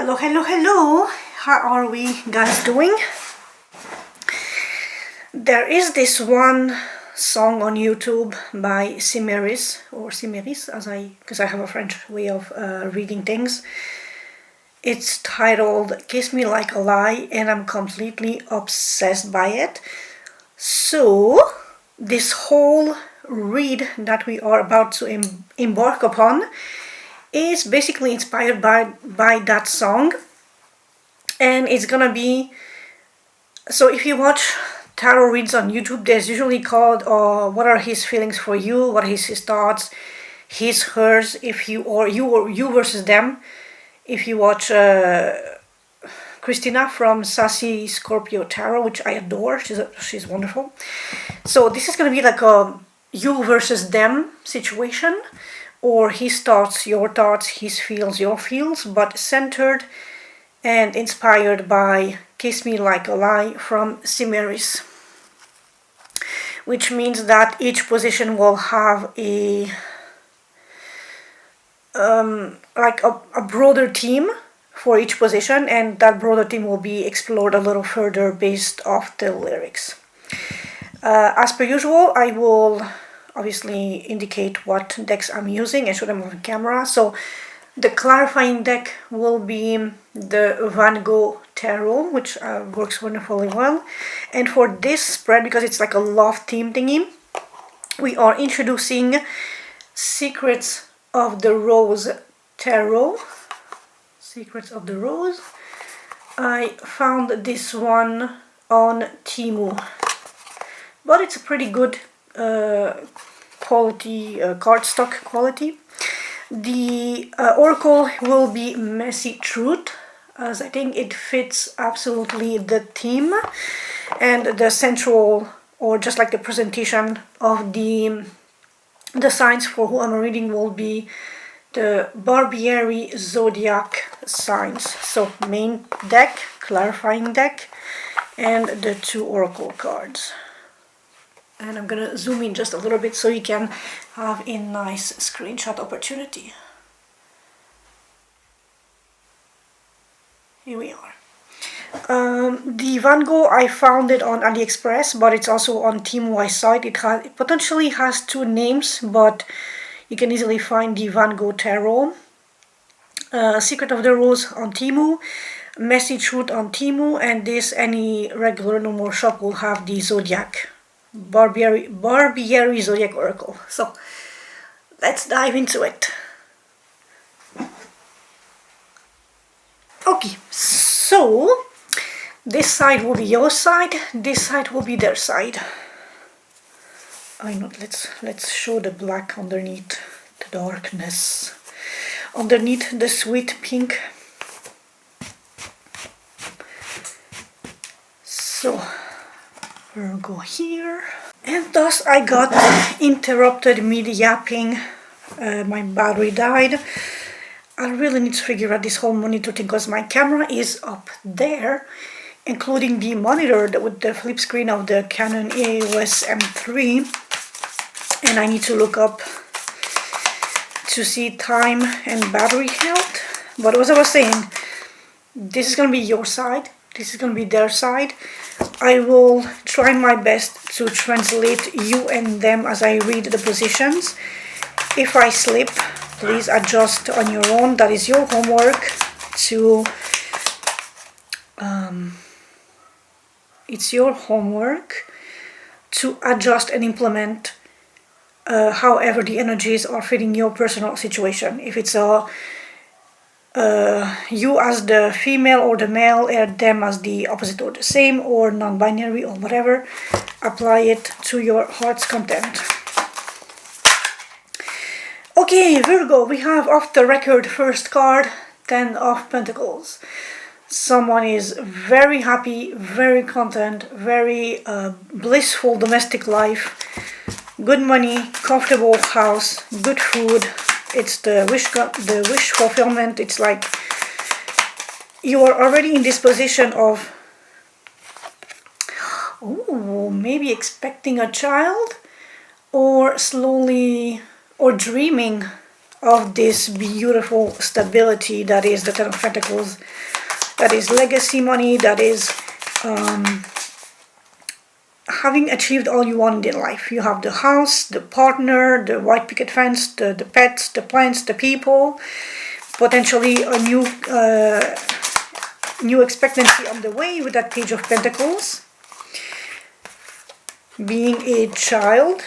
Hello, hello, hello. How are we guys doing? There is this one song on YouTube by Cimeris, or Cimeris, because I have a French way of reading things. It's titled Kiss Me Like a Lie, and I'm completely obsessed by it. So, this whole read that we are about to embark upon is basically inspired by that song. And it's gonna be, so if you watch tarot reads on YouTube, there's usually called what are his feelings for you, what are his thoughts, his, hers, if you, or you versus them. If you watch Christina from Sassy Scorpio Tarot, which I adore, she's wonderful. So this is gonna be like a you versus them situation, or his thoughts, his feels, your feels, but centered and inspired by Kiss Me Like a Lie from Cimeris, which means that each position will have a broader theme for each position, and that broader theme will be explored a little further based off the lyrics. As per usual, I will obviously indicate what decks I'm using and show them on camera. So the clarifying deck will be the VIRGO Tarot, which works wonderfully well. And for this spread, because it's like a love theme thingy, we are introducing Secrets of the Rose Tarot. Secrets of the Rose. I found this one on Temu, but it's a pretty good quality, cardstock quality. The oracle will be Messy Truth, as I think it fits absolutely the theme, and the central, or just like the presentation of the signs for who I'm reading, will be the Barbiery Zodiac signs. So main deck, clarifying deck, and the two oracle cards. And I'm gonna zoom in just a little bit so you can have a nice screenshot opportunity. Here we are. The VIRGO, I found it on AliExpress, but it's also on Temu. I saw it. It potentially has two names, but you can easily find the VIRGO Tarot. Secret of the Rose on Temu, Messy Truth on Temu, and this, any regular normal shop will have the Zodiac. Barbiery Zodiac Oracle. So let's dive into it. Okay, so this side will be your side, this side will be their side. I know, let's show the black underneath the darkness, underneath the sweet pink. So we'll go here, and thus I got interrupted mid-yapping. My battery died. I really need to figure out this whole monitor thing, because my camera is up there, including the monitor with the flip screen of the Canon EOS M3, and I need to look up to see time and battery health. But as I was saying, this is gonna be your side, this is gonna be their side. I will try my best to translate you and them as I read the positions. If I slip, please adjust on your own. That is your homework to it's your homework to adjust and implement however the energies are fitting your personal situation. If it's you as the female or the male, and them as the opposite or the same, or non-binary or whatever, apply it to your heart's content. Okay, Virgo, we have off the record first card, 10 of Pentacles. Someone is very happy, very content, very blissful domestic life, good money, comfortable house, good food. It's the wish fulfillment. It's like you are already in this position of, maybe expecting a child, or slowly, or dreaming of this beautiful stability that is the Ten of Pentacles, that is legacy money, that is having achieved all you want in life. You have the house, the partner, the white picket fence, the pets, the plants, the people, potentially a new expectancy on the way with that Page of Pentacles. Being a child.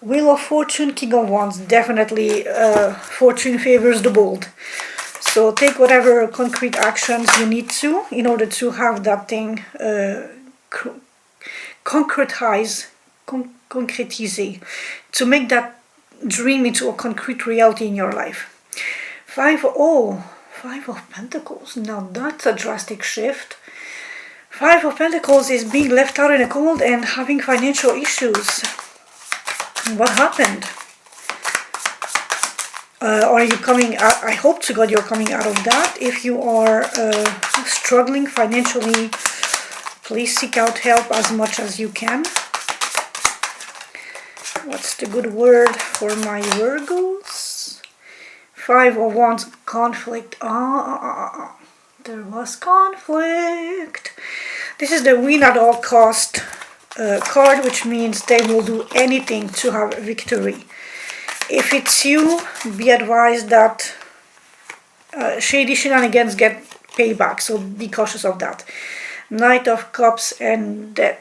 Wheel of Fortune, King of Wands. Definitely fortune favors the bold. So take whatever concrete actions you need to in order to have that thing concretize, to make that dream into a concrete reality in your life. Five of Pentacles. Now that's a drastic shift. Five of Pentacles is being left out in the cold and having financial issues. What happened? Are you coming out? I hope to God you're coming out of that. If you are struggling financially, please seek out help as much as you can. What's the good word for my Virgos? Five of Wands, conflict. There was conflict. This is the win at all cost card, which means they will do anything to have victory. If it's you, be advised that shady shenanigans get payback, so be cautious of that. Knight of Cups and Death.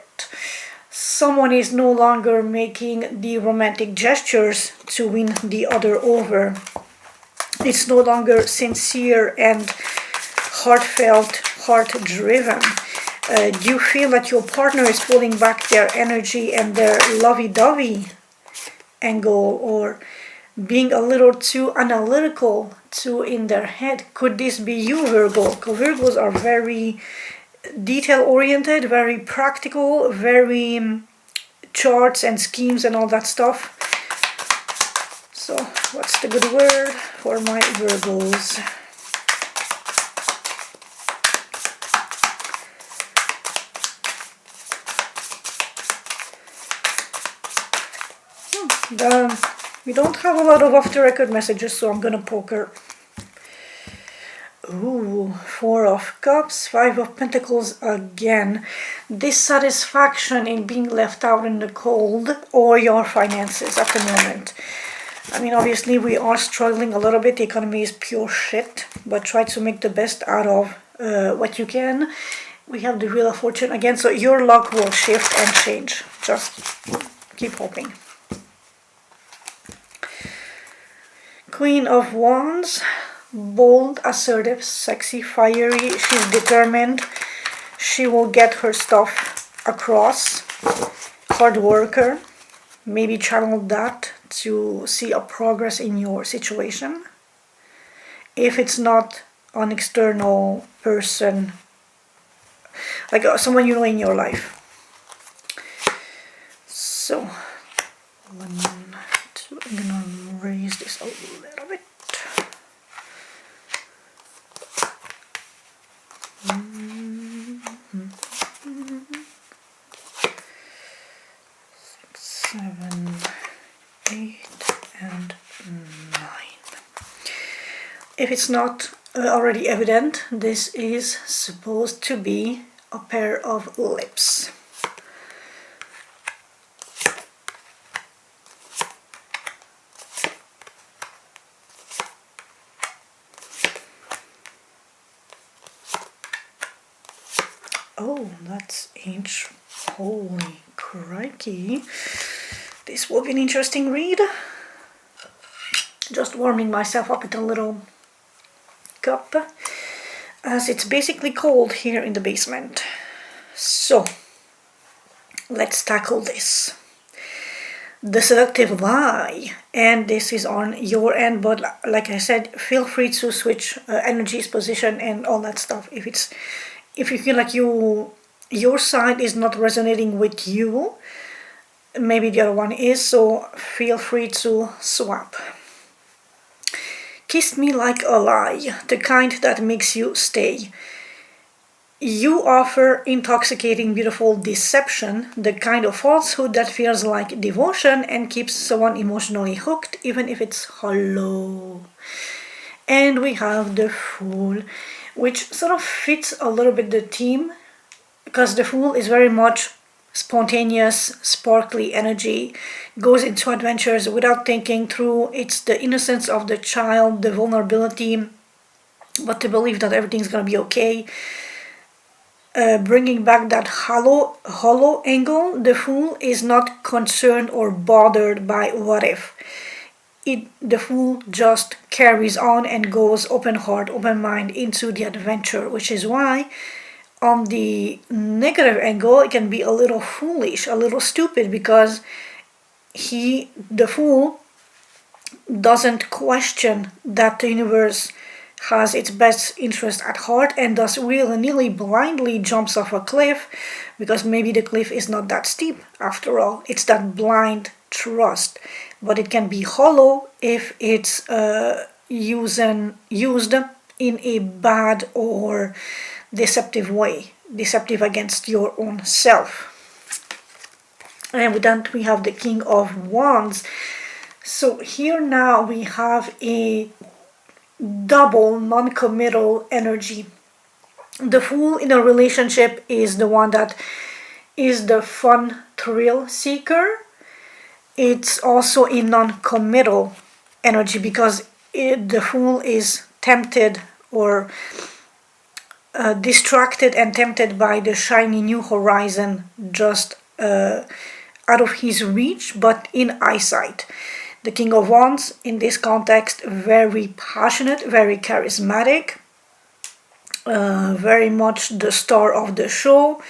Someone is no longer making the romantic gestures to win the other over. It's no longer sincere and heartfelt, heart-driven. Do you feel that your partner is pulling back their energy and their lovey-dovey angle, or being a little too analytical, too in their head? Could this be you, Virgo? Because Virgos are very detail-oriented, very practical, very charts and schemes and all that stuff. So, what's the good word for my Virgos? We don't have a lot of off-the-record messages, so I'm gonna poker. Ooh, Four of Cups, Five of Pentacles again. Dissatisfaction in being left out in the cold, or your finances at the moment. I mean, obviously we are struggling a little bit. The economy is pure shit, but try to make the best out of what you can. We have the Wheel of Fortune again, so your luck will shift and change. Just keep hoping. Queen of Wands, bold, assertive, sexy, fiery. She's determined. She will get her stuff across. Hard worker. Maybe channel that to see a progress in your situation. If it's not an external person, like someone you know in your life. So, 1, 2, I'm gonna raise this a little bit. Seven, 8, and 9. If it's not already evident, this is supposed to be a pair of lips. Oh, that's ancient. Holy crikey. This will be an interesting read. Just warming myself up with a little cup, as it's basically cold here in the basement. So, let's tackle this. The Seductive Lie. And this is on your end, but like I said, feel free to switch energies, position, and all that stuff. If you feel like your side is not resonating with you, maybe the other one is, so feel free to swap. Kiss me like a lie, the kind that makes you stay. You offer intoxicating, beautiful deception, the kind of falsehood that feels like devotion and keeps someone emotionally hooked, even if it's hollow. And we have the Fool, which sort of fits a little bit the theme, because the Fool is very much spontaneous, sparkly energy, goes into adventures without thinking through. It's the innocence of the child, the vulnerability, but the belief that everything's gonna be okay. Bringing back that hollow angle, the Fool is not concerned or bothered by what if. The Fool just carries on and goes open heart, open mind into the adventure, which is why on the negative angle it can be a little foolish, a little stupid, because the Fool doesn't question that the universe has its best interest at heart and thus willy-nilly blindly jumps off a cliff, because maybe the cliff is not that steep after all. It's that blind trust, but it can be hollow if it's used in a bad or deceptive way, deceptive against your own self. And with that we have the King of Wands. So here now we have a double non-committal energy. The Fool in a relationship is the one that is the fun thrill seeker. It's also a non-committal energy because the Fool is tempted or distracted and tempted by the shiny new horizon just out of his reach, but in eyesight. The King of Wands, in this context, very passionate, very charismatic, very much the star of the show.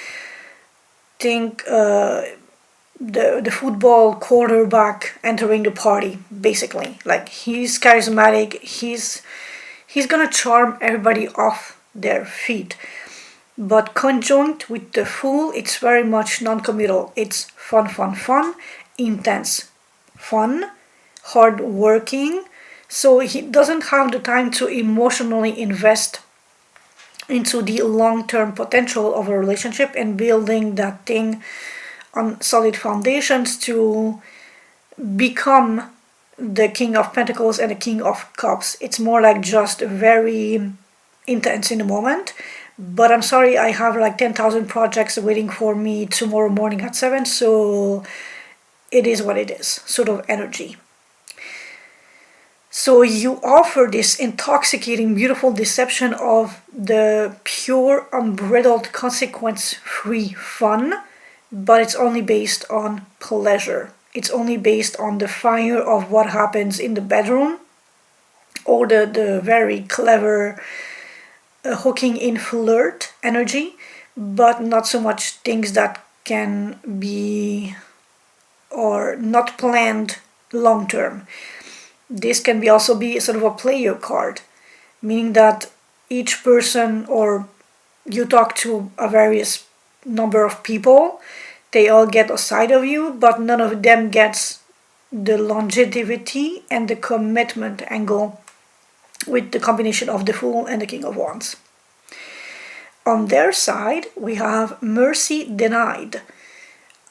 Think the football quarterback entering the party, basically. Like, he's charismatic, he's gonna charm everybody off their feet. But conjunct with the Fool, it's very much non-committal. It's fun, intense fun, hard-working, so he doesn't have the time to emotionally invest into the long-term potential of a relationship and building that thing on solid foundations to become the King of Pentacles and the King of Cups. It's more like just very intense in the moment. But I'm sorry, I have like 10,000 projects waiting for me tomorrow morning at 7, so it is what it is, sort of energy. So you offer this intoxicating, beautiful deception of the pure, unbridled, consequence-free fun, but it's only based on pleasure. It's only based on the fire of what happens in the bedroom, or the very clever hooking in flirt energy, but not so much things that can be or not planned long term. This can also be sort of a player card, meaning that each person, or you talk to a various number of people, they all get a side of you, but none of them gets the longevity and the commitment angle with the combination of the Fool and the King of Wands. On their side, we have mercy denied.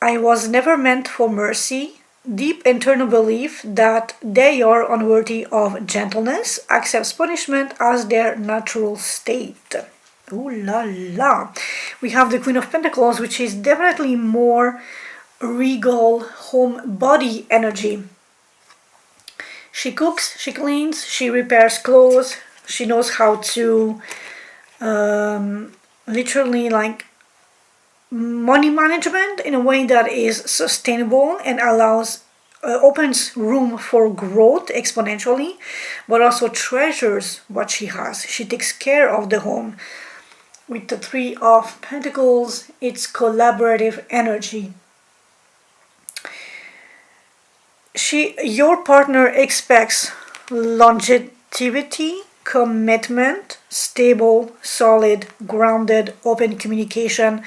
I was never meant for mercy. Deep internal belief that they are unworthy of gentleness, accepts punishment as their natural state. Ooh la la. We have the Queen of Pentacles, which is definitely more regal, homebody energy. She cooks, she cleans, she repairs clothes, she knows how to literally like money management in a way that is sustainable and allows opens room for growth exponentially, but also treasures what she has. She takes care of the home. With the Three of Pentacles, it's collaborative energy. Your partner expects longevity, commitment, stable, solid, grounded, open communication,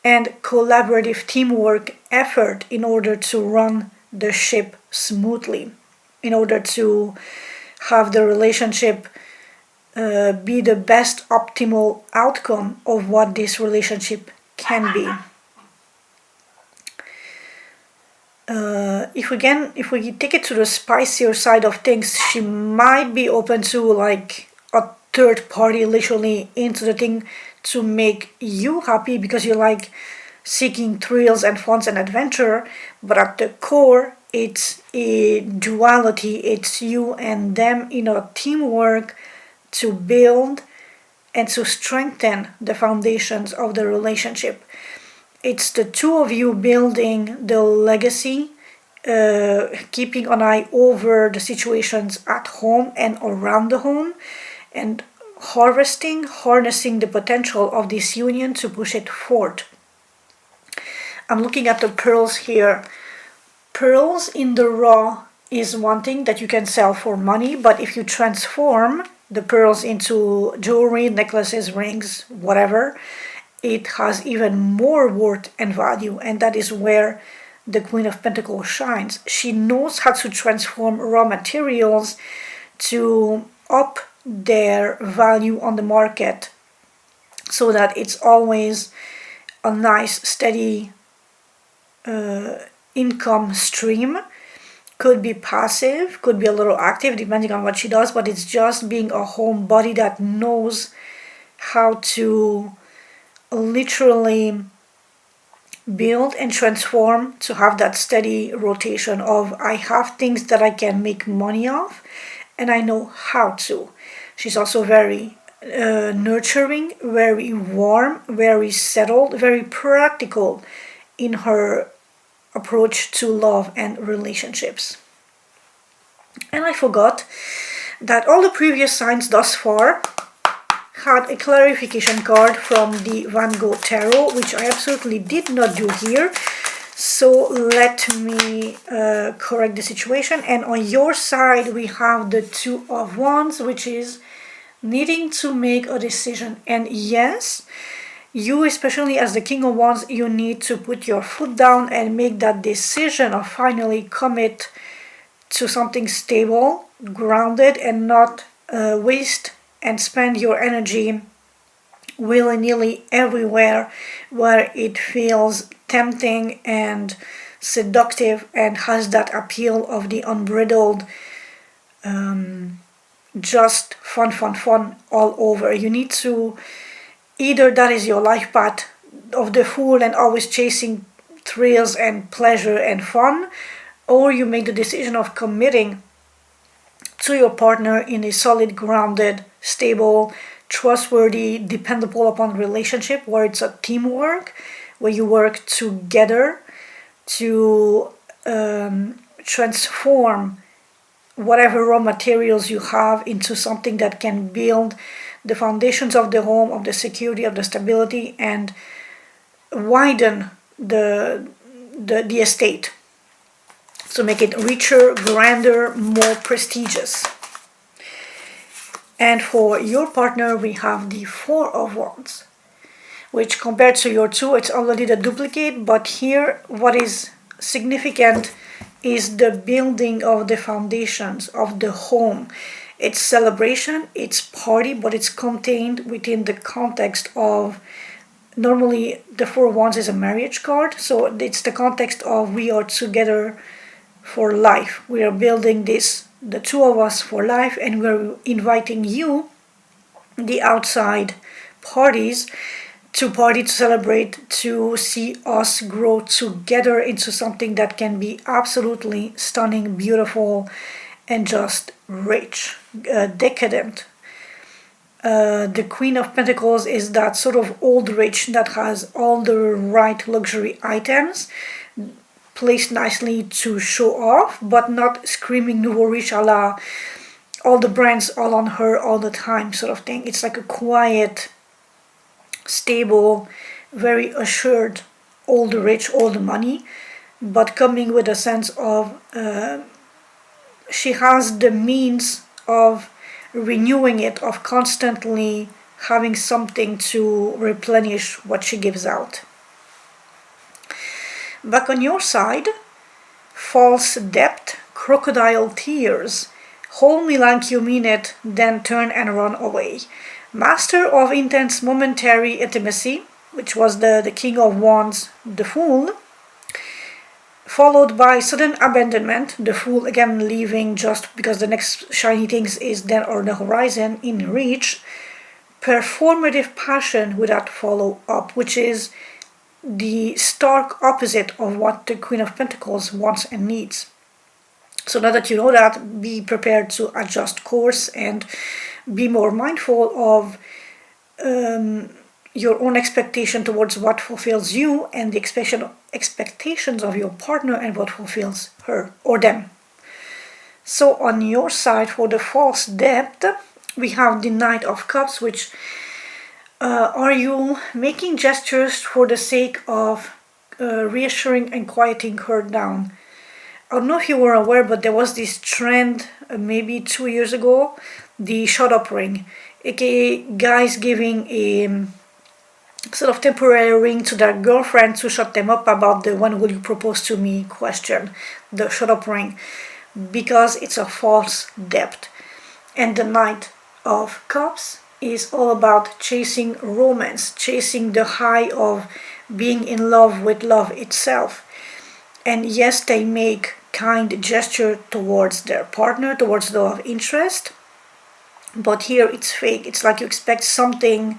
and collaborative teamwork effort in order to run the ship smoothly, in order to have the relationship be the best optimal outcome of what this relationship can be. If we take it to the spicier side of things, she might be open to like a third party literally into the thing to make you happy because you like seeking thrills and fun and adventure, but at the core it's a duality. It's you and them in a teamwork to build and to strengthen the foundations of the relationship. It's the two of you building the legacy, keeping an eye over the situations at home and around the home, and harnessing the potential of this union to push it forward. I'm looking at the pearls here. Pearls in the raw is one thing that you can sell for money, but if you transform the pearls into jewelry, necklaces, rings, whatever, it has even more worth and value, and that is where the Queen of Pentacles shines. She knows how to transform raw materials to up their value on the market so that it's always a nice, steady income stream. Could be passive, could be a little active, depending on what she does, but it's just being a homebody that knows how to literally build and transform to have that steady rotation of I have things that I can make money off and I know how to. She's also very nurturing, very warm, very settled, very practical in her approach to love and relationships. And I forgot that all the previous signs thus far had a clarification card from the Van Gogh Tarot, which I absolutely did not do here. So let me correct the situation. And on your side, we have the Two of Wands, which is needing to make a decision. And yes, you, especially as the King of Wands, you need to put your foot down and make that decision of finally commit to something stable, grounded, and not waste and spend your energy willy-nilly everywhere where it feels tempting and seductive and has that appeal of the unbridled, just fun all over. You need to, either that is your life path of the fool and always chasing thrills and pleasure and fun, or you make the decision of committing to your partner in a solid, grounded, stable, trustworthy, dependable upon relationship where it's a teamwork, where you work together to transform whatever raw materials you have into something that can build the foundations of the home, of the security, of the stability, and widen the estate. So make it richer, grander, more prestigious. And for your partner, we have the Four of Wands, which compared to your two, it's already the duplicate, but here what is significant is the building of the foundations of the home. It's celebration, it's party, but it's contained within the context of, normally the Four of Wands is a marriage card, so it's the context of we are together for life. We are building this, the two of us, for life, and we're inviting you, the outside parties, to party, to celebrate, to see us grow together into something that can be absolutely stunning, beautiful, and just rich, decadent. The Queen of Pentacles is that sort of old rich that has all the right luxury items placed nicely to show off, but not screaming nouveau riche a la all the brands all on her all the time sort of thing. It's like a quiet, stable, very assured old rich, old money, but coming with a sense of she has the means of renewing it, of constantly having something to replenish what she gives out. Back on your side, false depth, crocodile tears, Hold me like you mean it, then turn and run away. Master of intense momentary intimacy, which was the King of Wands, the Fool, followed by sudden abandonment, the Fool again leaving just because the next shiny things is then on the horizon in reach. Performative passion without follow-up, which is the stark opposite of what the Queen of Pentacles wants and needs. So now that you know that, be prepared to adjust course and be more mindful of your own expectation towards what fulfills you and the expectations of your partner and what fulfills her or them. So on your side, for the false depth, we have the Knight of Cups, which are you making gestures for the sake of reassuring and quieting her down? I don't know if you were aware, but there was this trend maybe 2 years ago, the shut up ring, aka guys giving a sort of temporary ring to their girlfriend to shut them up about the "when will you propose to me" question, the shut up ring, because it's a false depth. And the Knight of Cups is all about chasing romance, chasing the high of being in love with love itself. And yes, they make kind gesture towards their partner, towards the love interest, but here it's fake. It's like you expect something,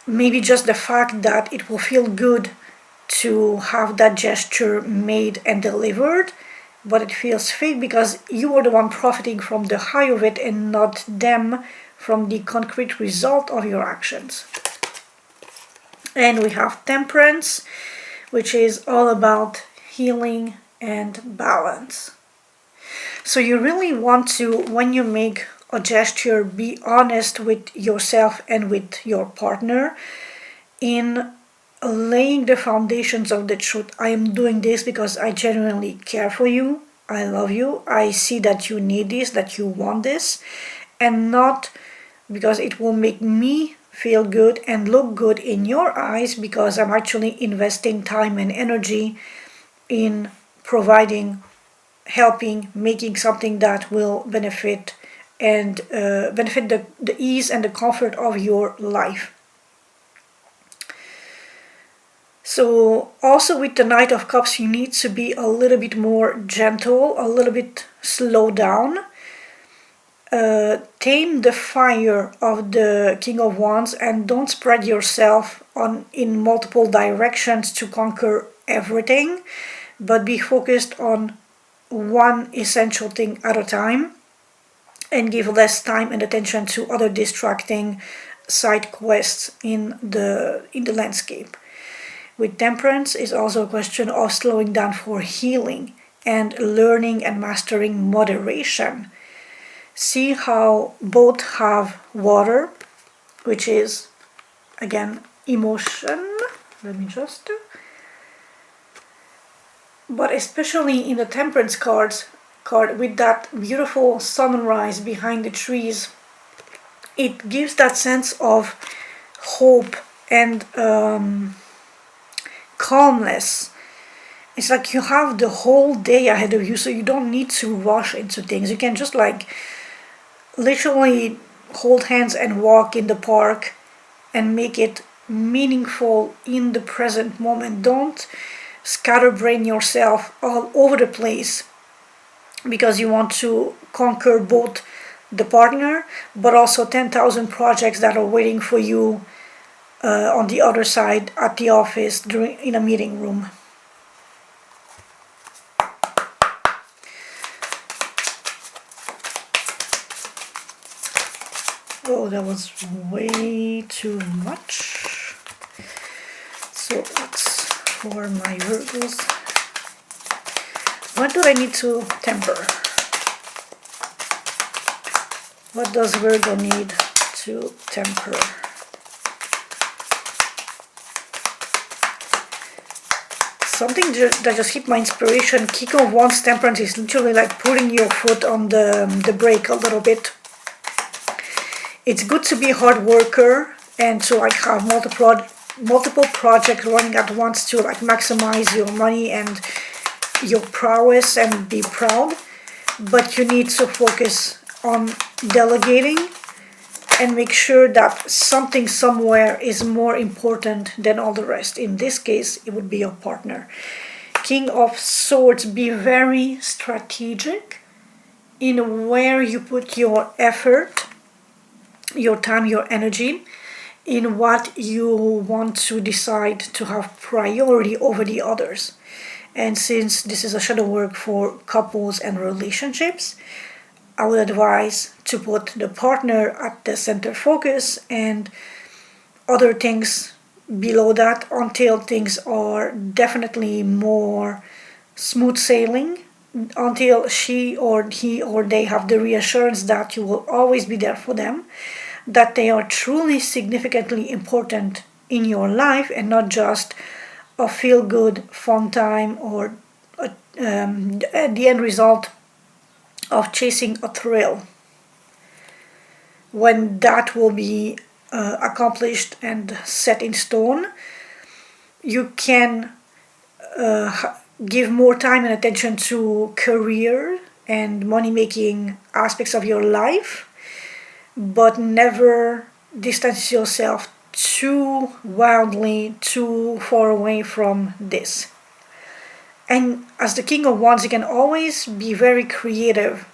maybe just the fact that it will feel good to have that gesture made and delivered, but it feels fake because you are the one profiting from the high of it and not them from the concrete result of your actions. And we have Temperance, which is all about healing and balance. So you really want to, when you make a gesture, be honest with yourself and with your partner in laying the foundations of the truth. I am doing this because I genuinely care for you, I love you, I see that you need this, that you want this, and not because it will make me feel good and look good in your eyes because I'm actually investing time and energy in providing, helping, making something that will benefit and benefit the ease and the comfort of your life. So also with the Knight of Cups, you need to be a little bit more gentle, a little bit slow down. Tame the fire of the King of Wands and don't spread yourself in multiple directions to conquer everything, but be focused on one essential thing at a time and give less time and attention to other distracting side quests in the landscape. With Temperance is also a question of slowing down for healing and learning and mastering moderation. See how both have water, which is again emotion. Let me just but especially in the Temperance card with that beautiful sunrise behind the trees, it gives that sense of hope and calmness. It's like you have the whole day ahead of you, so you don't need to rush into things. You can just like literally hold hands and walk in the park and make it meaningful in the present moment. Don't scatterbrain yourself all over the place because you want to conquer both the partner but also 10,000 projects that are waiting for you on the other side at the office in a meeting room. Oh, that was way too much. So that's for my Virgos. What do I need to temper? What does Virgo need to temper? Something that just hit my inspiration. King of Wands Temperance is literally like putting your foot on the brake a little bit. It's good to be a hard worker and to like have multiple projects running at once to like maximize your money and your prowess and be proud. but you need to focus on delegating and make sure that something somewhere is more important than all the rest. In this case, it would be your partner. King of Swords, be very strategic in where you put your effort, your time, your energy, in what you want to decide to have priority over the others. And since this is a shadow work for couples and relationships, I would advise to put the partner at the center focus and other things below that until things are definitely more smooth sailing, until she or he or they have the reassurance that you will always be there for them, that they are truly significantly important in your life and not just a feel-good fun time or the end result of chasing a thrill. When that will be accomplished and set in stone, you can give more time and attention to career and money-making aspects of your life, but never distance yourself too wildly, too far away from this. And as the King of Wands, you can always be very creative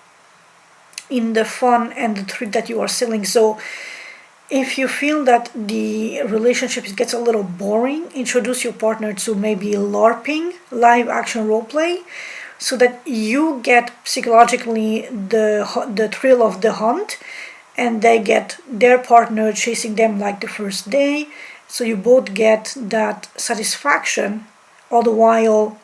in the fun and the trick that you are selling. So if you feel that the relationship gets a little boring, introduce your partner to maybe LARPing, live action roleplay, so that you get psychologically the thrill of the hunt, and they get their partner chasing them like the first day. So you both get that satisfaction, all the while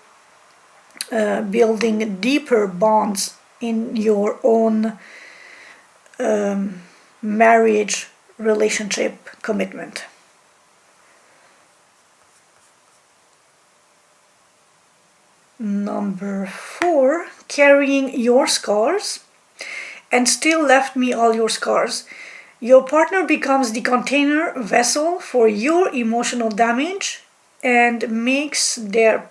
building deeper bonds in your own marriage, relationship, commitment. Number 4, carrying your scars and still left me all your scars. Your partner becomes the container vessel for your emotional damage and marks them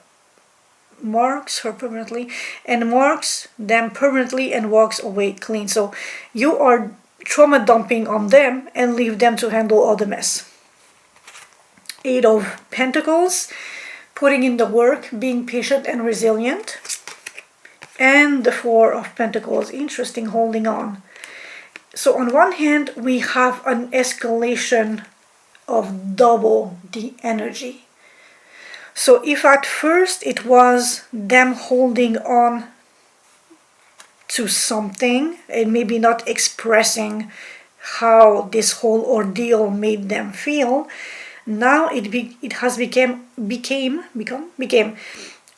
permanently and walks away clean. So you are trauma dumping on them and leave them to handle all the mess. 8 of Pentacles, putting in the work, being patient and resilient. And the 4 of Pentacles, interesting, holding on. So on one hand, we have an escalation of double the energy. So if at first it was them holding on to something and maybe not expressing how this whole ordeal made them feel, now it has became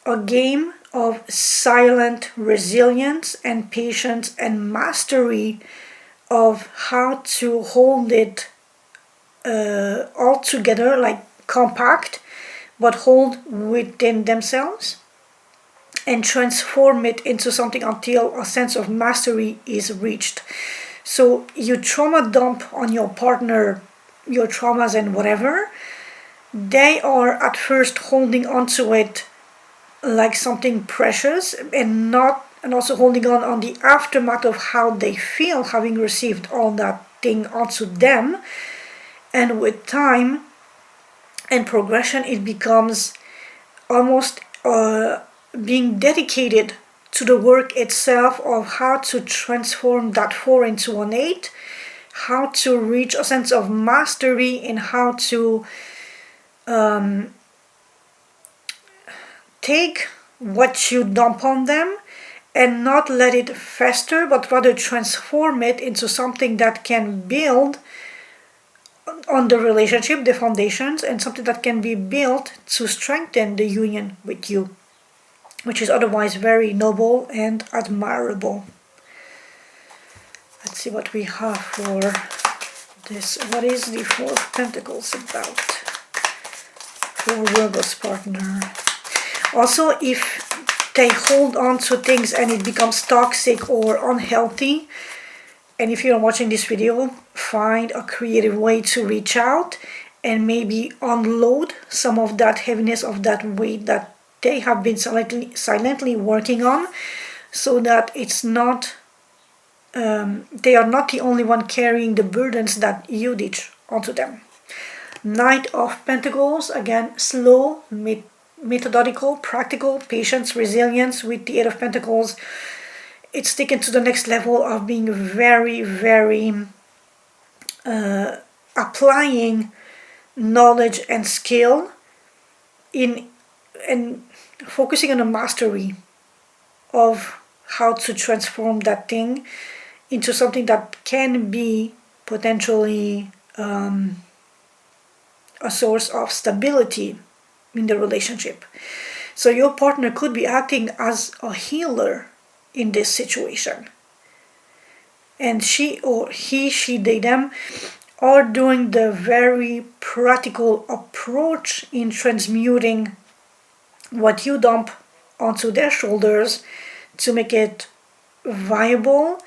a game of silent resilience and patience and mastery of how to hold it all together, like compact, but hold within themselves and transform it into something until a sense of mastery is reached. So you trauma dump on your partner, your traumas and whatever. They are at first holding on to it like something precious and also holding on the aftermath of how they feel having received all that thing onto them. And with time and progression, it becomes almost being dedicated to the work itself of how to transform that 4 into an 8, how to reach a sense of mastery in how to take what you dump on them and not let it fester, but rather transform it into something that can build on the relationship, the foundations, and something that can be built to strengthen the union with you, which is otherwise very noble and admirable. Let's see what we have for this. What is the 4 of Pentacles about for Virgo's partner? Also, if they hold on to things and it becomes toxic or unhealthy, and if you're watching this video, find a creative way to reach out and maybe unload some of that heaviness, of that weight that they have been silently working on, so that it's not they are not the only one carrying the burdens that you ditch onto them. Knight of Pentacles, again, slow, methodical, practical, patience, resilience. With the Eight of Pentacles, it's taken to the next level of being very, very applying knowledge and skill in and focusing on a mastery of how to transform that thing into something that can be potentially a source of stability in the relationship. So your partner could be acting as a healer in this situation. And she or he, she, they, them are doing the very practical approach in transmuting what you dump onto their shoulders to make it viable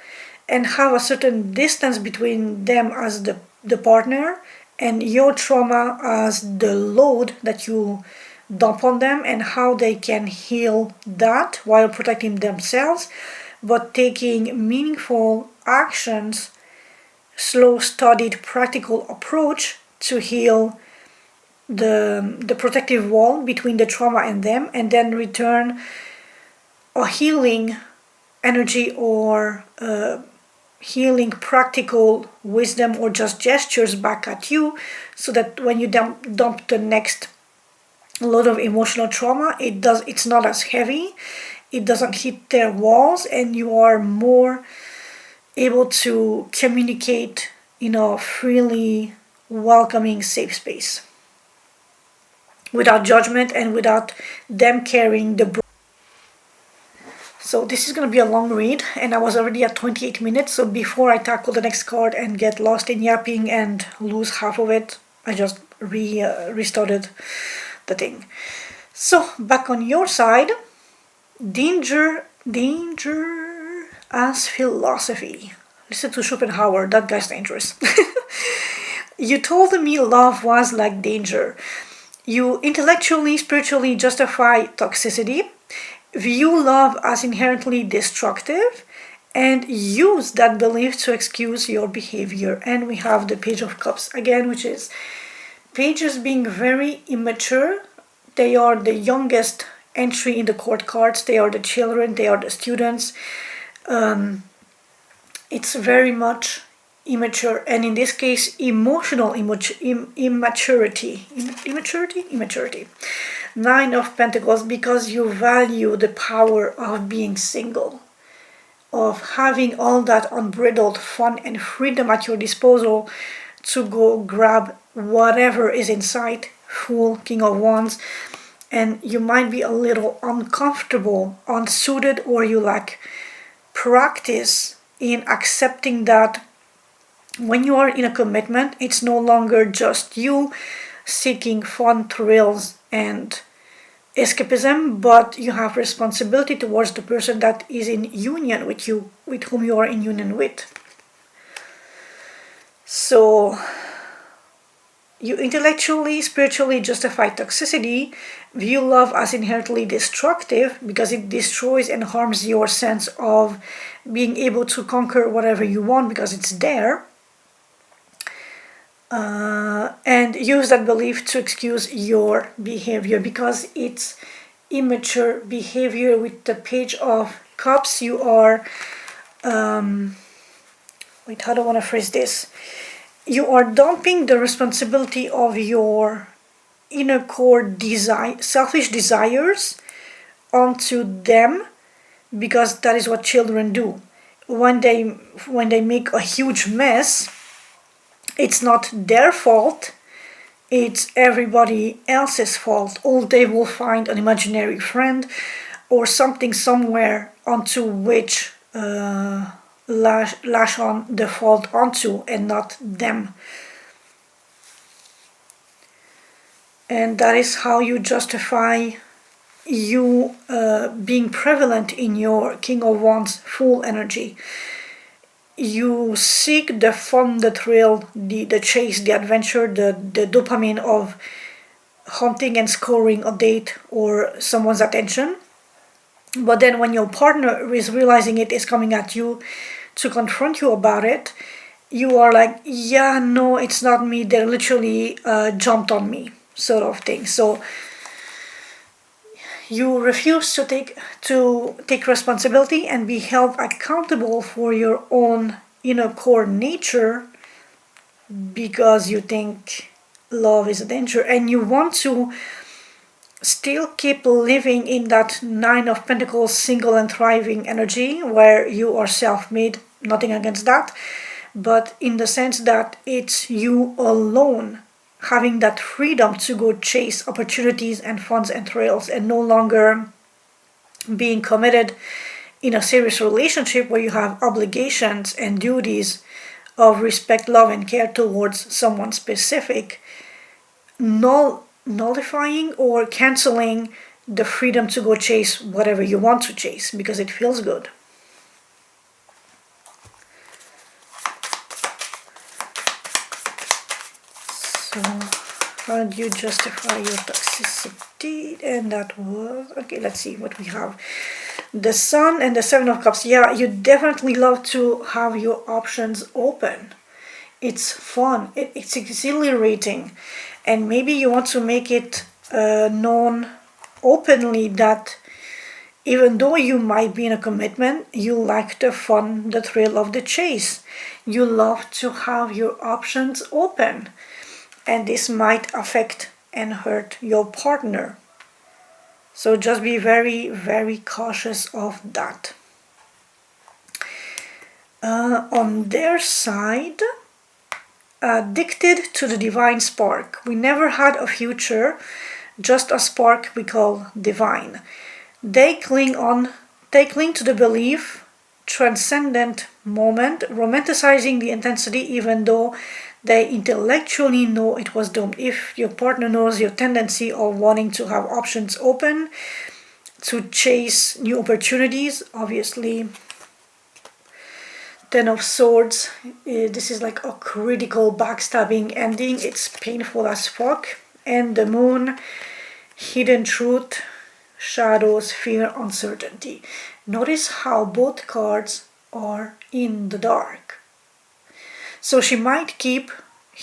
and have a certain distance between them as the partner and your trauma as the load that you dump on them, and how they can heal that while protecting themselves, but taking meaningful actions, slow, studied, practical approach to heal the protective wall between the trauma and them, and then return a healing energy or healing practical wisdom or just gestures back at you, so that when you dump the next load of emotional trauma, it's not as heavy, it doesn't hit their walls, and you are more able to communicate in a freely welcoming, safe space without judgment and without them carrying the. So this is going to be a long read, and I was already at 28 minutes, so before I tackle the next card and get lost in yapping and lose half of it, I just restarted the thing. So back on your side, danger as philosophy. Listen to Schopenhauer, that guy's dangerous. You told me love was like danger. You intellectually, spiritually justify toxicity, view love as inherently destructive, and use that belief to excuse your behavior. And we have the Page of Cups again, which is pages being very immature. They are the youngest entry in the court cards. They are the children, they are the students. It's very much immature, and in this case, emotional immaturity. Immaturity. Nine of Pentacles, because you value the power of being single, of having all that unbridled fun and freedom at your disposal to go grab whatever is in sight. Fool, King of Wands. And you might be a little uncomfortable, unsuited, or you lack practice in accepting that when you are in a commitment, it's no longer just you seeking fun, thrills, and escapism, but you have responsibility towards the person that is in union with you, with whom you are in union with. So you intellectually, spiritually justify toxicity, view love as inherently destructive because it destroys and harms your sense of being able to conquer whatever you want because it's there. And use that belief to excuse your behavior because it's immature behavior. With the Page of Cups, you are how do I want to phrase this? You are dumping the responsibility of your inner core selfish desires onto them, because that is what children do. When they make a huge mess, it's not their fault, it's everybody else's fault. Or they will find an imaginary friend or something somewhere onto which lash on the fault onto, and not them. And that is how you justify you being prevalent in your King of Wands full energy. You seek the fun, the thrill, the chase, the adventure, the dopamine of hunting and scoring a date or someone's attention. But then when your partner is realizing it, is coming at you to confront you about it, you are like, yeah, no, it's not me. They literally jumped on me, sort of thing. So you refuse to take responsibility and be held accountable for your own inner core nature, because you think love is a danger, and you want to still keep living in that Nine of Pentacles single and thriving energy where you are self-made. Nothing against that, but in the sense that it's you alone having that freedom to go chase opportunities and funds and thrills, and no longer being committed in a serious relationship where you have obligations and duties of respect, love, and care towards someone specific, nullifying or canceling the freedom to go chase whatever you want to chase because it feels good. So how do you justify your toxicity? And that was, okay, let's see what we have. The Sun and the Seven of Cups. Yeah, you definitely love to have your options open. It's fun, it's exhilarating, and maybe you want to make it known openly that even though you might be in a commitment, you like the fun, the thrill of the chase. You love to have your options open, and this might affect and hurt your partner. So just be very, very cautious of that. On their side, addicted to the divine spark. We never had a future, just a spark we call divine. They cling to the belief, transcendent moment, romanticizing the intensity even though they intellectually know it was doomed. If your partner knows your tendency of wanting to have options open, to chase new opportunities, obviously Ten of Swords, this is like a critical backstabbing ending. It's painful as fuck. And the Moon, hidden truth, shadows, fear, uncertainty. Notice how both cards are in the dark. So she might keep,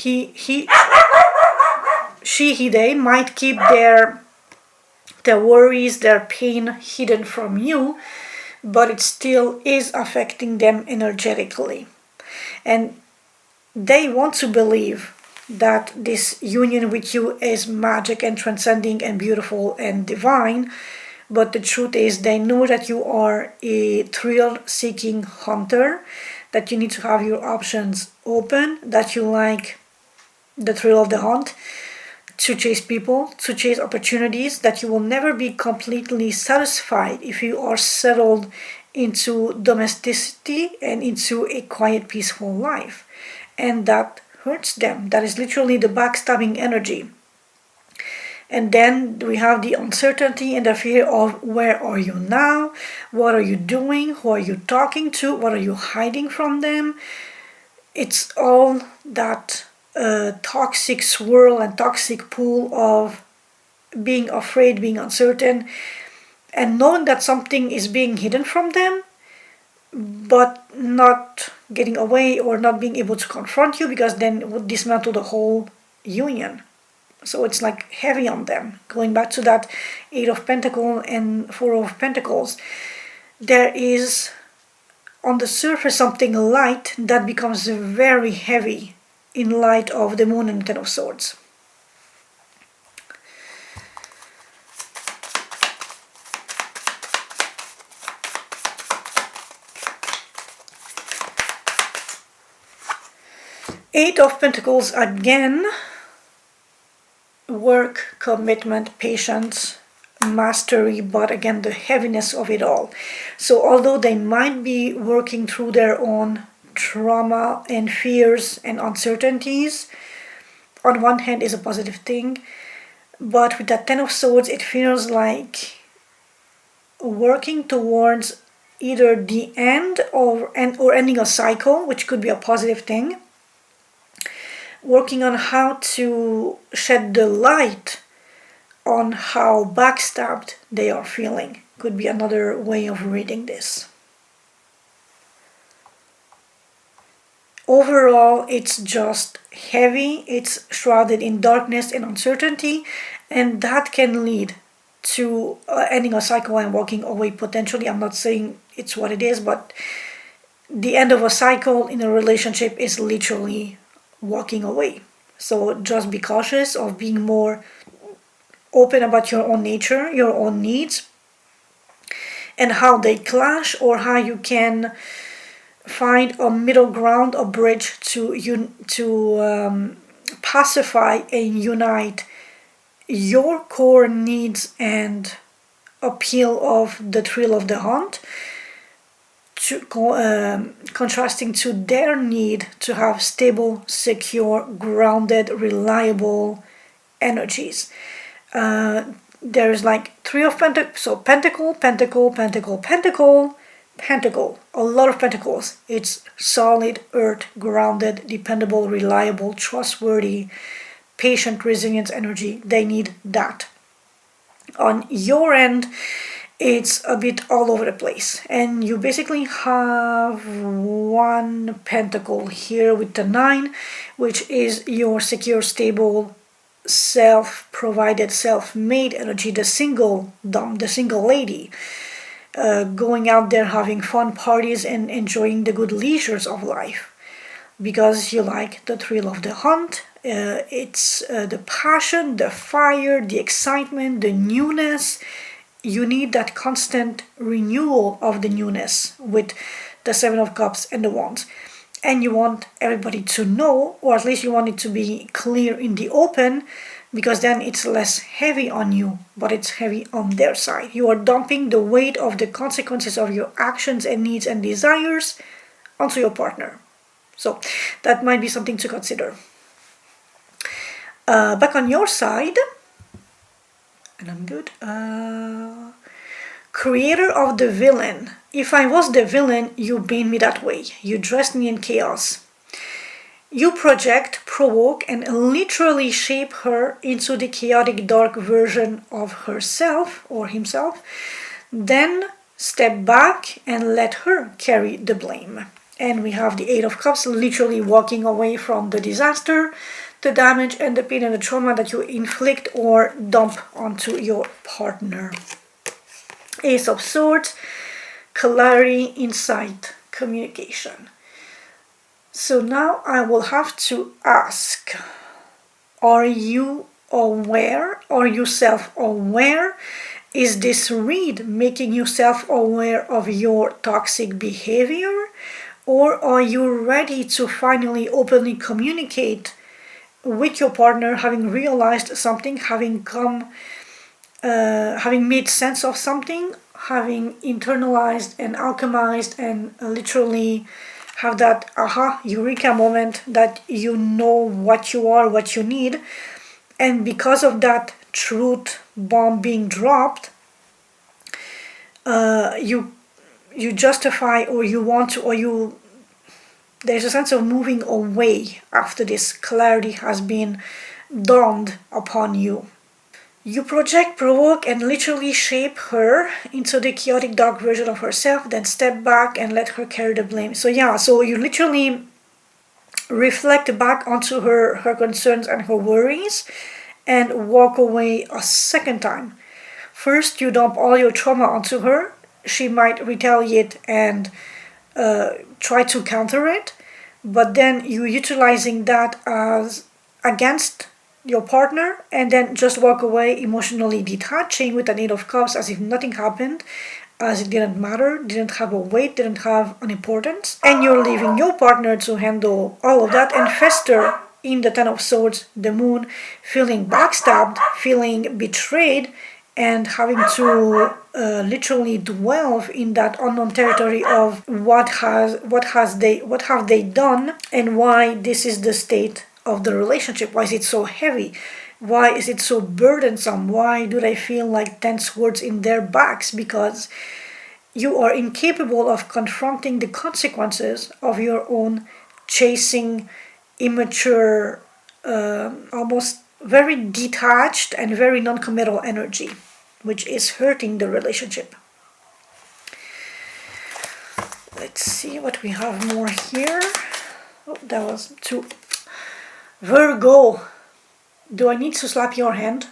they might keep their worries, their pain hidden from you, but it still is affecting them energetically. And they want to believe that this union with you is magic and transcending and beautiful and divine, but the truth is they know that you are a thrill-seeking hunter, that you need to have your options open, that you like the thrill of the hunt, to chase people, to chase opportunities, that you will never be completely satisfied if you are settled into domesticity and into a quiet, peaceful life. And that hurts them. That is literally the backstabbing energy. And then we have the uncertainty and the fear of where are you now? What are you doing? Who are you talking to? What are you hiding from them? It's all that toxic swirl and toxic pool of being afraid, being uncertain, and knowing that something is being hidden from them, but not getting away or not being able to confront you, because then it would dismantle the whole union. So it's like heavy on them. Going back to that Eight of Pentacles and Four of Pentacles, there is on the surface something light that becomes very heavy in light of the Moon and Ten of Swords. Eight of Pentacles again. Work, commitment, patience, mastery, but again the heaviness of it all. So although they might be working through their own trauma and fears and uncertainties, on one hand is a positive thing, but with that Ten of Swords it feels like working towards either the end or ending a cycle, which could be a positive thing, working on how to shed the light on how backstabbed they are feeling. could be another way of reading this. Overall, it's just heavy, it's shrouded in darkness and uncertainty, and that can lead to ending a cycle and walking away potentially. I'm not saying it's what it is, but the end of a cycle in a relationship is literally walking away. So just be cautious of being more open about your own nature, your own needs, and how they clash, or how you can find a middle ground, a bridge to pacify and unite your core needs and appeal of the thrill of the hunt, contrasting to their need to have stable, secure, grounded, reliable energies. There's like three of pentacles, so pentacle, pentacle, pentacle, pentacle, pentacle, a lot of pentacles. It's solid, earth, grounded, dependable, reliable, trustworthy, patient, resilient energy. They need that. On your end, it's a bit all over the place, and you basically have one pentacle here with the 9, which is your secure, stable, self-provided, self-made energy, the single dom, the single lady, going out there having fun parties and enjoying the good leisures of life because you like the thrill of the hunt. It's the passion, the fire, the excitement, the newness. You need that constant renewal of the newness with the 7 of Cups and the Wands. And you want everybody to know, or at least you want it to be clear in the open, because then it's less heavy on you, but it's heavy on their side. You are dumping the weight of the consequences of your actions and needs and desires onto your partner. So that might be something to consider. Back on your side, and I'm good. Creator of the villain. If I was the villain, you made me that way. You dressed me in chaos. You project, provoke, and literally shape her into the chaotic, dark version of herself or himself. Then step back and let her carry the blame. And we have the 8 of Cups, literally walking away from the disaster, the damage, and the pain and the trauma that you inflict or dump onto your partner. Ace of Swords, clarity, insight, communication. So now I will have to ask, are you aware? Are you self-aware? Is this read making you self-aware of your toxic behavior? Or are you ready to finally openly communicate with your partner, having realized something, having made sense of something, having internalized and alchemized and literally have that aha, eureka moment that you know what you are, what you need, and because of that truth bomb being dropped, you justify, or you want to, or you, there's a sense of moving away after this clarity has been dawned upon you. You project, provoke, and literally shape her into the chaotic, dark version of herself, then step back and let her carry the blame. So yeah, so you literally reflect back onto her concerns and her worries and walk away a second time. First, you dump all your trauma onto her. She might retaliate and try to counter it, but then you utilizing that as against your partner, and then just walk away emotionally detaching with an 8 of Cups as if nothing happened, as it didn't matter, didn't have a weight, didn't have an importance, and you're leaving your partner to handle all of that and fester in the 10 of Swords, the Moon, feeling backstabbed, feeling betrayed, and having to literally dwell in that unknown territory of what have they done, and why this is the state of the relationship. Why is it so heavy? Why is it so burdensome? Why do they feel like 10 swords in their backs? Because you are incapable of confronting the consequences of your own chasing, immature, almost very detached and very non-committal energy, which is hurting the relationship. let's see what we have more here. Oh, that was two. Virgo, do I need to slap your hand?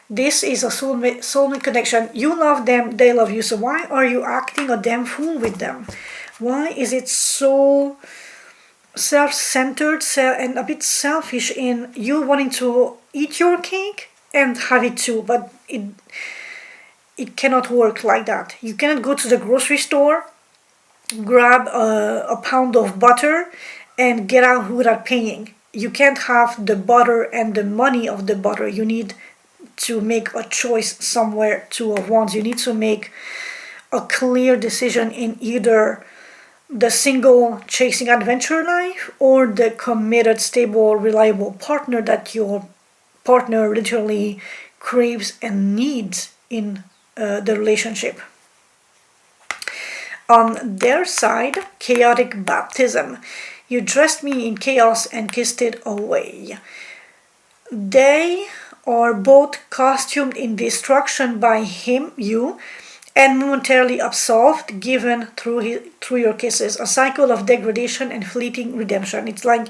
This is a soulmate connection. You love them, they love you. So why are you acting a damn fool with them? Why is it so self-centered and a bit selfish in you wanting to eat your cake and have it too? But it cannot work like that. You cannot go to the grocery store, grab a pound of butter and get out without paying. You can't have the butter and the money of the butter. You need to make a choice somewhere, two of wands. You need to make a clear decision in either the single chasing adventure life or the committed, stable, reliable partner that your partner literally craves and needs in the relationship. On their side, chaotic baptism. You dressed me in chaos and kissed it away. They are both costumed in destruction by you, and momentarily absolved, given through your kisses. A cycle of degradation and fleeting redemption. It's like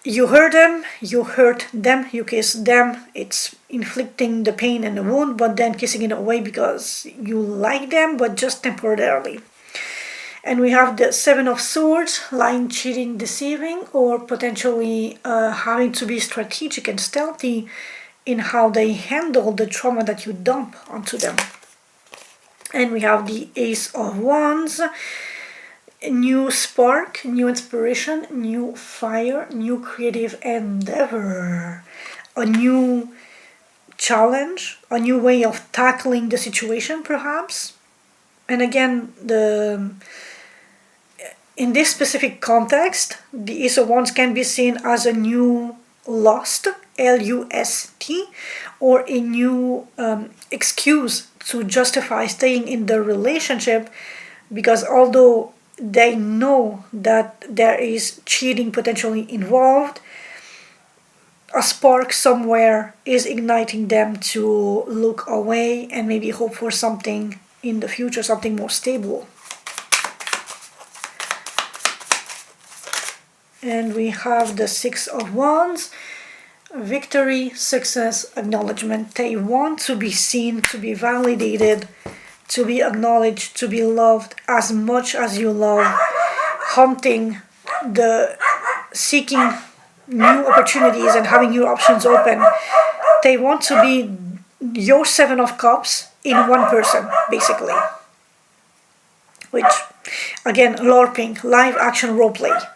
you hurt them, you kiss them. It's inflicting the pain and the wound, but then kissing it away because you like them, but just temporarily. And we have the Seven of Swords, lying, cheating, deceiving, or potentially having to be strategic and stealthy in how they handle the trauma that you dump onto them. And we have the Ace of Wands, new spark, new inspiration, new fire, new creative endeavor, a new challenge, a new way of tackling the situation perhaps. And again, in this specific context, the Ace of Wands can be seen as a new lust, L-U-S-T, or a new excuse to justify staying in the relationship, because although they know that there is cheating potentially involved, a spark somewhere is igniting them to look away and maybe hope for something in the future, something more stable. And we have the Six of Wands, victory, success, acknowledgement. They want to be seen, to be validated, to be acknowledged, to be loved as much as you love, hunting, seeking new opportunities and having your options open. They want to be your Seven of Cups in one person, basically. Which, again, LARPing, live action roleplay.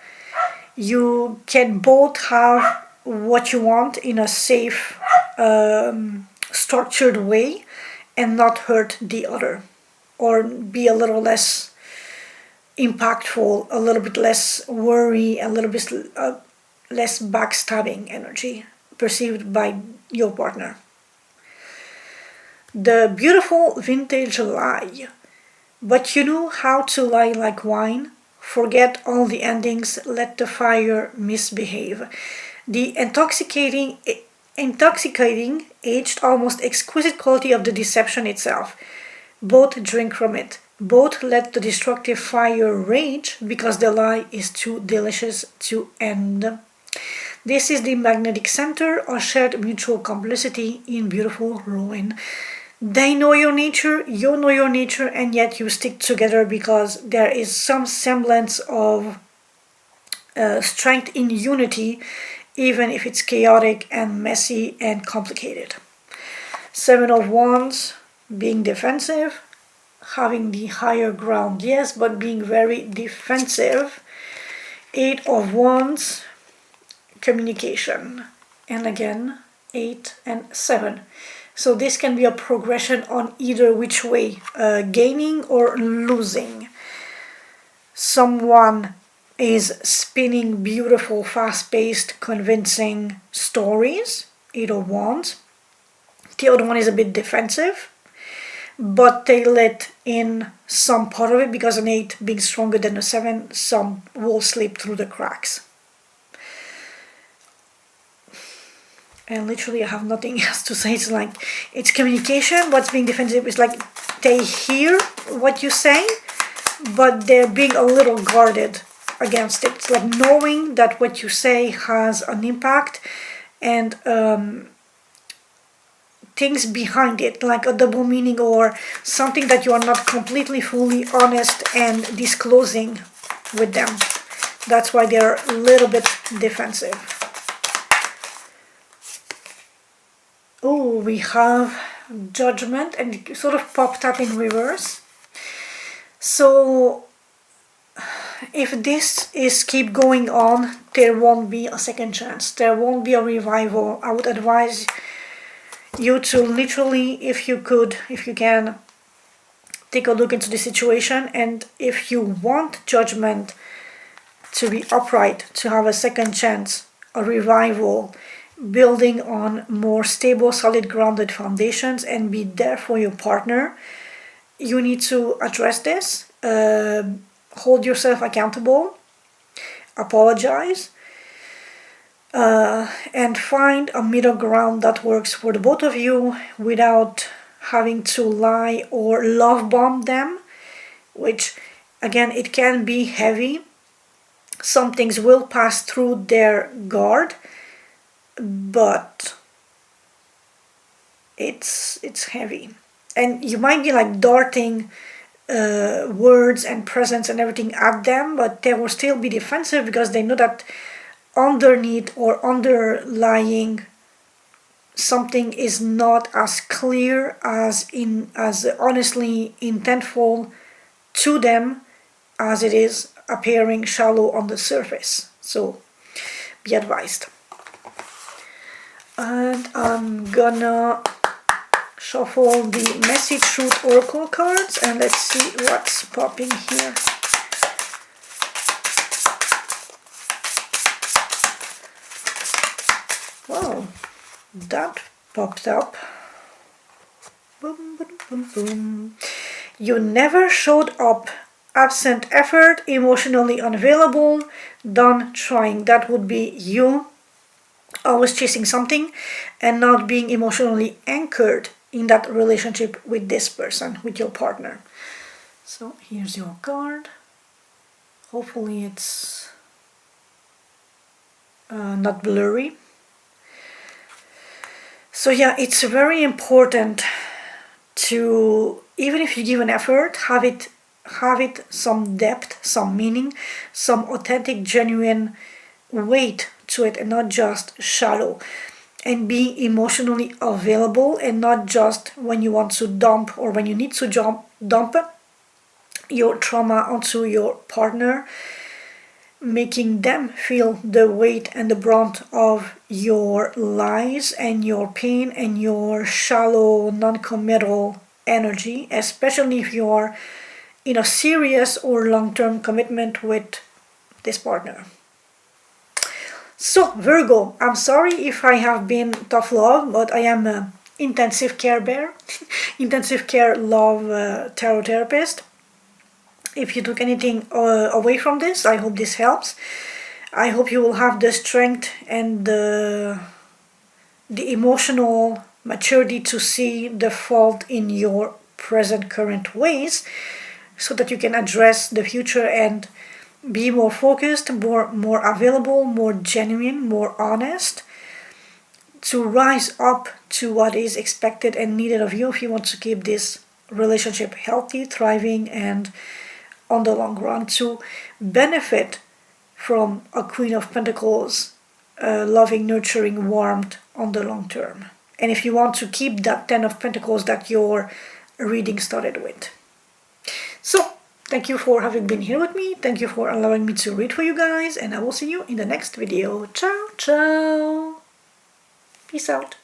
You can both have what you want in a safe, structured way and not hurt the other, or be a little less impactful, a little bit less worry, a little bit less backstabbing energy perceived by your partner. The beautiful vintage lie. But you know how to lie like wine? Forget all the endings, let the fire misbehave. The intoxicating, aged, almost exquisite quality of the deception itself. Both drink from it. Both let the destructive fire rage because the lie is too delicious to end. This is the magnetic center, or shared mutual complicity in beautiful ruin. They know your nature, you know your nature, and yet you stick together because there is some semblance of strength in unity, even if it's chaotic and messy and complicated. Seven of Wands, being defensive, having the higher ground, yes, but being very defensive. Eight of Wands, communication. And again, 8 and 7. So this can be a progression on either which way, gaining or losing. Someone is spinning beautiful, fast-paced, convincing stories, 8 of Wands. The other one is a bit defensive, but they let in some part of it because an 8 being stronger than a 7, some will slip through the cracks. And literally I have nothing else to say. It's like, it's communication. What's being defensive is like they hear what you say, but they're being a little guarded against it. It's like knowing that what you say has an impact, and things behind it, like a double meaning or something that you are not completely fully honest and disclosing with them. That's why they're a little bit defensive. Oh, we have Judgment, and it sort of popped up in reverse. So if this is keep going on, there won't be a second chance. There won't be a revival. I would advise you to literally, if you can, take a look into the situation, and if you want Judgment to be upright, to have a second chance, a revival, building on more stable, solid, grounded foundations, and be there for your partner, you need to address this, hold yourself accountable, apologize, and find a middle ground that works for the both of you without having to lie or love bomb them, which again, it can be heavy. Some things will pass through their guard, but it's heavy, and you might be like darting words and presence and everything at them, but they will still be defensive because they know that underneath or underlying something is not as clear as honestly intentful to them as it is appearing shallow on the surface. So be advised. And I'm gonna shuffle the Message Truth Oracle cards, and let's see what's popping here. Wow, that popped up. Boom, boom, boom, boom. You never showed up. Absent effort, emotionally unavailable, done trying. That would be you always chasing something and not being emotionally anchored in that relationship with this person, with your partner. So here's your card. Hopefully it's not blurry. So yeah, it's very important to, even if you give an effort, have it some depth, some meaning, some authentic, genuine weight to it, and not just shallow. And be emotionally available, and not just when you want to dump or when you need to dump your trauma onto your partner, making them feel the weight and the brunt of your lies and your pain and your shallow, non-committal energy, especially if you are in a serious or long-term commitment with this partner. So Virgo, I'm sorry if I have been tough love, but I am an intensive care bear, intensive care love tarot therapist. If you took anything away from this, I hope this helps. I hope you will have the strength and the emotional maturity to see the fault in your present current ways, so that you can address the future and be more focused, more available, more genuine, more honest, to rise up to what is expected and needed of you if you want to keep this relationship healthy, thriving, and on the long run to benefit from a Queen of Pentacles, loving, nurturing, warmth on the long term. And if you want to keep that 10 of Pentacles that your reading started with. So, thank you for having been here with me. Thank you for allowing me to read for you guys. And I will see you in the next video. Ciao, ciao. Peace out.